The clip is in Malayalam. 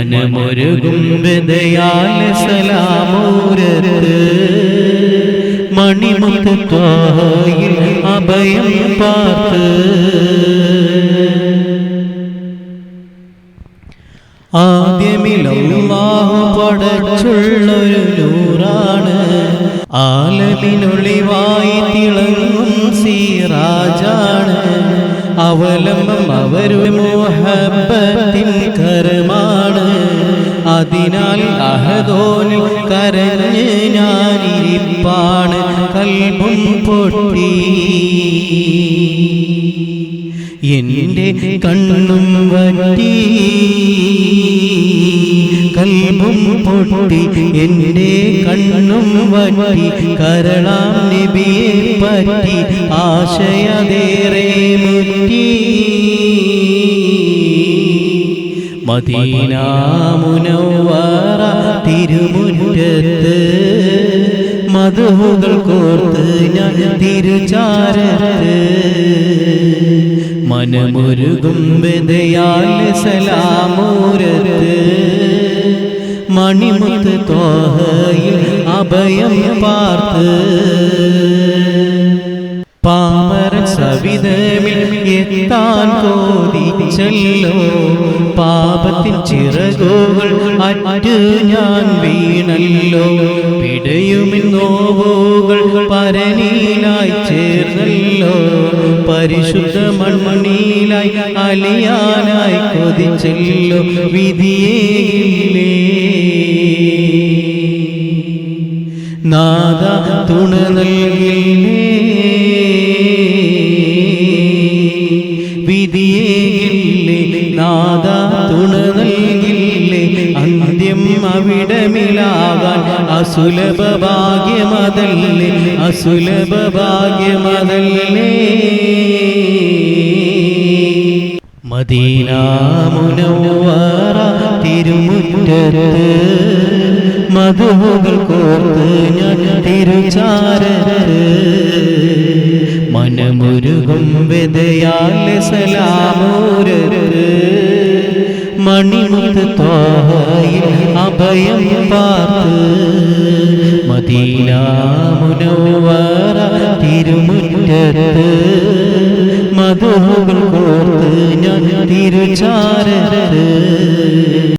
മനമൊരുകും ബദയാൽ സലാമൂരത്ത് മണിമുത്ത് ത്വായിൽ അഭയം പാർത്ത് ആദ്യമിൽ അല്ലാഹു പടച്ചുള്ളൊരു നൂറാണ് ആലമിനൊളിവായി തിളങ്ങും സിറാജാണ് അവലംബം അവരുടെ മുഹബ്ബത്തിൻ കരമാണ് അതിനാൽ അഹദോനിൽ കരഞ്ഞ് ഞാനിരിപ്പാണ് കൽബും പൊട്ടി എന്റെ കണ്ണും വറ്റി കൽബും പൊട്ടി എന്റെ കണ്ണും വറ്റി കരളാം നബിയെ പറ്റി ആശയതേറെ മുറ്റി മദീന മുനവ്വറ തിരുമുറ്റത്ത് മദ്ഹുകൾ കോർത്ത് ഞാൻ തിരുചാരത്ത് മനമൊരുകും ബദയാൽ സലാമൂരത്ത് മണിമുത്ത് ത്വാഹയിൽ അഭയം പാർത്ത് പാമരൻ സവിധമിൽ എത്താൻ കോതിച്ചല്ലോ പാപത്തിൻ ചിറകുകൾ അറ്റ് ഞാൻ വീണല്ലോ പിടയുമിൻ നോവുകൾ പരനീലായി ചേർന്നല്ലോ പരിശുദ്ധ മൺമണിയിലായി അലിയാനായി കൊതിച്ചല്ലോ വിധിയേയില്ലേ നാദ തുണ നൽകില്ലേ വിധിയേയില്ലേ നാദ തുണ നൽകില്ലേ അന്ത്യം അവിടമിലാകാൻ അസുലഭ ഭാഗ്യമതല്ലേ അസുലഭ ഭാഗ്യമതല്ലേ മദീന മുനവ്വറ തിരുമുറ്റത്ത് മദ്ഹുകൾ കോർത്ത് ഞാൻ തിരുചാരത്ത് മനമൊരുകും ബദയാൽ സലാമൂരത്ത് മണിമുത്ത് ത്വായിൽ അഭയം പാർത്ത് മദീന മുനവ്വറ തിരുമുറ്റത്ത് മദ്ഹുകൾ കോർത്ത് ഞാൻ തിരുചാരത്ത്